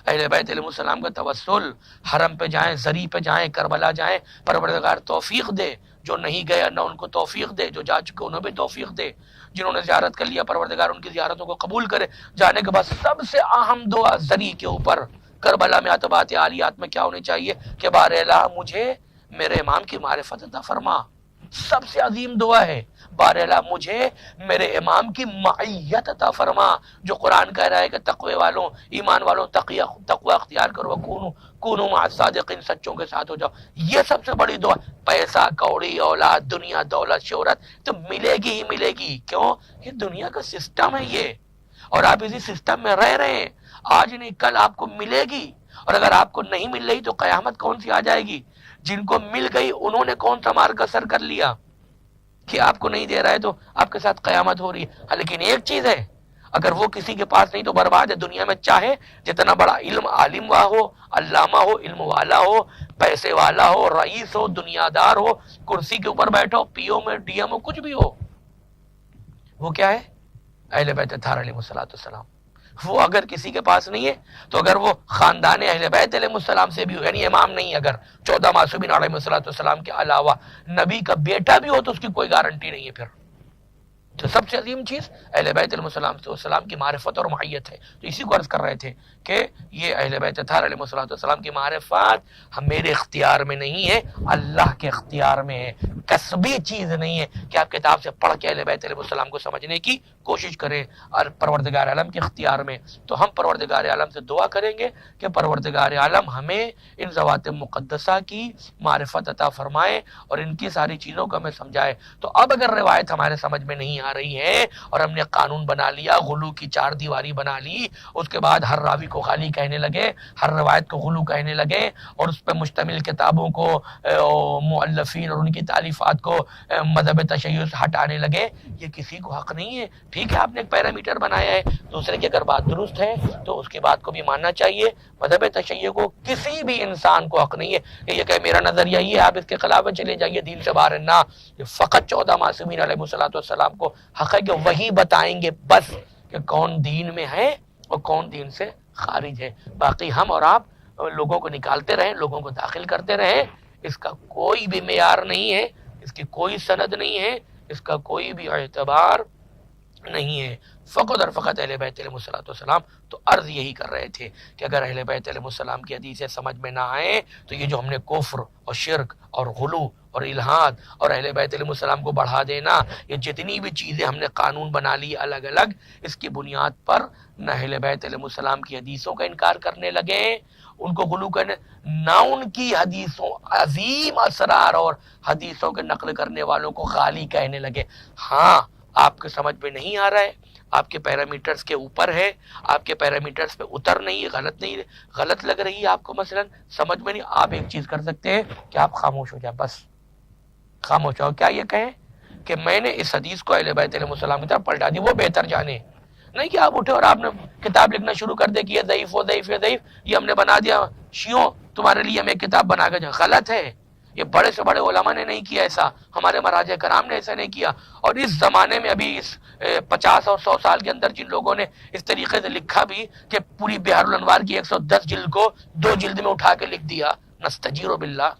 اہل بیت علیہ السلام کا توسل، حرم پہ جائیں، زری پہ جائیں، کربلا جائیں، پروردگار توفیق دے، جو نہیں گئے نہ ان کو توفیق دے، جو جا چکے انہیں بھی توفیق دے، جنہوں نے زیارت کر لیا پروردگار ان کی زیارتوں کو قبول کرے۔ جانے کے بعد سب سے اہم دعا زری کے اوپر کربلا میں عتبات عالیات میں کیا ہونی چاہیے کہ بار الہ مجھے میرے امام کی معرفت عطا فرما۔ سب سے عظیم دعا ہے، بار الہ مجھے میرے امام کی معیت عطا فرما، جو قرآن کہہ رہا ہے کہ تقوی والوں، ایمان والوں تقوی اختیار کرو، کونوا مع الصادقین، سچوں کے ساتھ ہو جاؤ۔ یہ سب سے بڑی دعا۔ پیسہ کوڑی اولاد دنیا دولت شہرت تو ملے گی ہی ملے گی، کیوں؟ یہ دنیا کا سسٹم ہے یہ، اور آپ اسی سسٹم میں رہ رہے ہیں، آج نہیں کل آپ کو ملے گی، اور اگر آپ کو نہیں مل رہی تو قیامت کون سی آ جائے گی؟ جن کو مل گئی انہوں نے کون سا مار کسر کر لیا کہ آپ کو نہیں دے رہا ہے تو آپ کے ساتھ قیامت ہو رہی ہے۔ ہاں لیکن ایک چیز ہے، اگر وہ کسی کے پاس نہیں تو برباد ہے۔ دنیا میں چاہے جتنا بڑا علم عالم ہو، علامہ ہو، علم والا ہو، پیسے والا ہو، رئیس ہو، دنیا دار ہو، کرسی کے اوپر بیٹھو، پی او میں ڈی ایم ہو، کچھ بھی ہو، وہ کیا ہے؟ اہل بیت اطہار علیہ السلام۔ وہ اگر کسی کے پاس نہیں ہے تو اگر وہ خاندان اہل بیت علیہ السلام سے بھی ہو، یعنی امام نہیں، اگر 14 معصومین علیہ السلام کے علاوہ نبی کا بیٹا بھی ہو تو اس کی کوئی گارنٹی نہیں ہے پھر۔ تو سب سے عظیم چیز اہل بیت علیہ السلام کی معرفت اور معیت ہے۔ تو اسی کو عرض کر رہے تھے کہ یہ اہل بیت اطہار علیہ السلام کی معرفت میرے اختیار میں نہیں ہے، اللہ کے اختیار میں ہے، کسبی چیز نہیں ہے کہ آپ کتاب سے پڑھ کے اہل بیت علیہ السلام کو سمجھنے کی کوشش کریں، اور پروردگار عالم کے اختیار میں۔ تو ہم پروردگار عالم سے دعا کریں گے کہ پروردگار عالم ہمیں ان ذوات مقدسہ کی معرفت عطا فرمائے اور ان کی ساری چیزوں کو ہمیں سمجھائے۔ تو اب اگر روایت ہمارے سمجھ میں نہیں آ رہی ہے اور ہم نے قانون بنا لیا، غلو کی 4 دیواری بنا لی، اس کے بعد ہر راوی کو غالی کہنے لگے، ہر روایت کو غلو کہنے لگے، اور اس پہ مشتمل کتابوں کو، مؤلفین اور ان کی تالیفات کو مذہب تشیع سے ہٹانے لگے، یہ کسی کو حق نہیں ہے۔ ٹھیک ہے آپ نے ایک پیرامیٹر بنایا ہے، دوسرے کی اگر بات درست ہے تو اس کی بات کو بھی ماننا چاہیے۔ مذہب تشیع کو کسی بھی انسان کو حق نہیں ہے کہ یہ کہ میرا نظریہ یہ ہے آپ اس کے خلاف میں چلے جائیے، دین سے باہر نہ۔ یہ فقط 14 معصومین علیہ السلام کو حق ہے کہ وہی بتائیں گے بس کہ کون دین میں ہے اور کون دین سے خارج ہے۔ باقی ہم اور آپ لوگوں کو نکالتے رہیں، لوگوں کو داخل کرتے رہیں، اس کا کوئی بھی معیار نہیں ہے، اس کی کوئی سند نہیں ہے، اس کا کوئی بھی اعتبار نہیں ہے۔ فقط اور فقط اہل بیت علیہ السلام تو عرض یہی کر رہے تھے کہ اگر اہل بیت علیہ السلام کی حدیثیں سمجھ میں نہ آئیں تو یہ جو ہم نے کفر اور شرک اور غلو اور الحاد اور اہل بیت علیہ السلام کو بڑھا دینا، یہ جتنی بھی چیزیں ہم نے قانون بنا لی الگ الگ، اس کی بنیاد پر نہ اہل بیت علیہ السلام کی حدیثوں کا انکار کرنے لگے، ان کو غلو کرنے، نہ ان کی حدیثوں، عظیم اسرار اور حدیثوں کے نقل کرنے والوں کو غالی کہنے لگے۔ ہاں آپ کے سمجھ میں نہیں آ رہا ہے، آپ کے پیرامیٹرز کے اوپر ہے، آپ کے پیرامیٹرز پہ اتر نہیں ہے، غلط لگ رہی ہے آپ کو، مثلا سمجھ میں نہیں، آپ ایک چیز کر سکتے ہیں کہ آپ خاموش ہو جائیں، بس خاموش ہو۔ کیا یہ کہیں کہ میں نے اس حدیث کو اہل بیت علیہ السلام کی طرف پلٹا دی، وہ بہتر جانے، نہیں کہ آپ اٹھے اور آپ نے کتاب لکھنا شروع کر دے کہ یہ ضعیف ہو ضعیف ہے ضعیف، یہ ہم نے بنا دیا شیعوں تمہارے لیے، ہم ایک کتاب بنا کے جائیں۔ غلط ہے، یہ بڑے سے بڑے علماء نے نہیں کیا ایسا، ہمارے مراجع کرام نے ایسا نہیں کیا، اور اس زمانے میں ابھی اس 50 اور 100 سال کے اندر جن لوگوں نے اس طریقے سے لکھا بھی کہ پوری بحار الانوار کی 110 جلد کو 2 جلد میں اٹھا کے لکھ دیا، نستجیر باللہ۔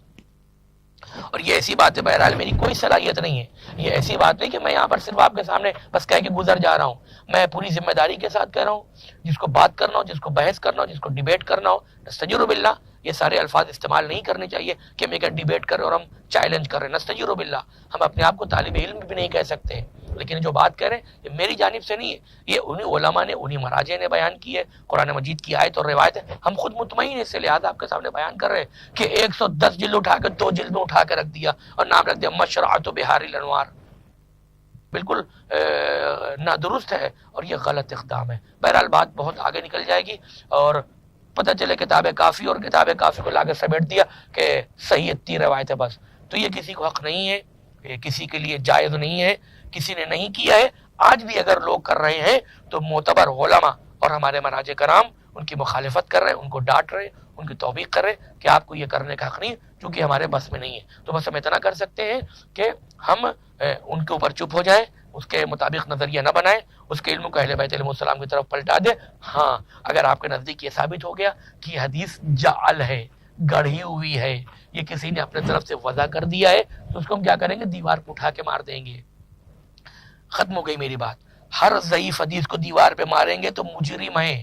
اور یہ ایسی بات ہے، بہرحال میری کوئی صلاحیت نہیں ہے، یہ ایسی بات نہیں کہ میں یہاں پر صرف آپ کے سامنے بس کہہ کے گزر جا رہا ہوں، میں پوری ذمہ داری کے ساتھ کہہ رہا ہوں، جس کو بات کرنا ہو، جس کو بحث کرنا ہو، جس کو ڈیبیٹ کرنا ہو، نستجیر باللہ، یہ سارے الفاظ استعمال نہیں کرنے چاہیے کہ ہم ایک ڈیبیٹ کریں اور ہم چیلنج کریں، نستجیر باللہ، ہم اپنے آپ کو طالب علم بھی نہیں کہہ سکتے، لیکن جو بات کہہ رہے ہیں یہ میری جانب سے نہیں ہے، یہ انہی علماء نے، انہی مراجع نے بیان کی ہے، قرآن مجید کی آیت اور روایت ہے، ہم خود مطمئن ہیں اس سے، لہٰذا آپ کے سامنے بیان کر رہے ہیں کہ 110 جلد اٹھا کے 2 جلد میں اٹھا کے رکھ دیا اور نام رکھ دیا مشرعۃ بحار الانوار، بالکل نہ درست ہے اور یہ غلط اقدام ہے۔ بہرحال بات بہت آگے نکل جائے گی اور پتہ چلے کتاب کافی اور کتاب کافی کو لا کے سمیٹ دیا کہ صحیح اتنی روایت ہے بس، تو یہ کسی کو حق نہیں ہے، یہ کسی کے لیے جائز نہیں ہے، کسی نے نہیں کیا ہے، آج بھی اگر لوگ کر رہے ہیں تو معتبر علماء اور ہمارے مراجع کرام ان کی مخالفت کر رہے ہیں، ان کو ڈانٹ رہے ہیں، ان کی توبیخ کر رہے ہیں کہ آپ کو یہ کرنے کا حق نہیں، چونکہ ہمارے بس میں نہیں ہے۔ تو بس ہم اتنا کر سکتے ہیں کہ ہم ان کے اوپر چپ ہو جائیں، اس کے مطابق نظریہ نہ بنائیں، اس کے علم کو اہل بیت علیہ السلام کی طرف پلٹا دیں۔ ہاں اگر آپ کے نزدیک یہ ثابت ہو گیا کہ یہ حدیث جعل ہے، گڑھی ہوئی ہے، یہ کسی نے اپنے طرف سے وضع کر دیا ہے، تو اس کو ہم کیا کریں گے؟ دیوار پہ اٹھا کے مار دیں گے۔ ختم ہو گئی میری بات۔ ہر ضعیف حدیث کو دیوار پہ ماریں گے تو مجرم ہیں،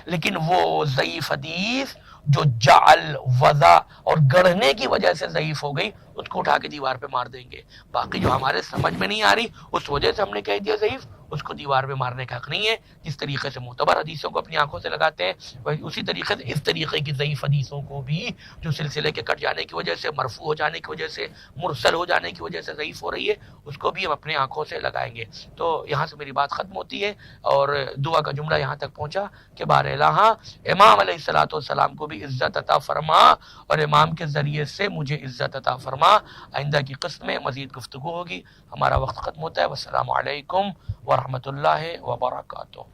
لیکن وہ ضعیف حدیث جو جعل، وضع اور گڑھنے کی وجہ سے ضعیف ہو گئی، اس کو اٹھا کے دیوار پہ مار دیں گے۔ باقی جو ہمارے سمجھ میں نہیں آ رہی اس وجہ سے ہم نے کہہ دیا ضعیف، اس کو دیوار پہ مارنے کا حق نہیں ہے۔ جس طریقے سے معتبر حدیثوں کو اپنی آنکھوں سے لگاتے ہیں، اسی طریقے سے اس طریقے کی ضعیف حدیثوں کو بھی جو سلسلے کے کٹ جانے کی وجہ سے، مرفوع ہو جانے کی وجہ سے، مرسل ہو جانے کی وجہ سے ضعیف ہو رہی ہے، اس کو بھی ہم اپنے آنکھوں سے لگائیں گے۔ تو یہاں سے میری بات ختم ہوتی ہے اور دعا کا جملہ یہاں تک پہنچا کہ بار الہ امام علیہ الصلوۃ والسلام کو بھی عزت عطا فرما اور امام کے ذریعے سے مجھے عزت عطا فرما۔ آئندہ کی قسط میں مزید گفتگو ہوگی۔ ہمارا وقت ختم ہوتا ہے۔ والسلام علیکم ورحمۃ اللہ وبرکاتہ۔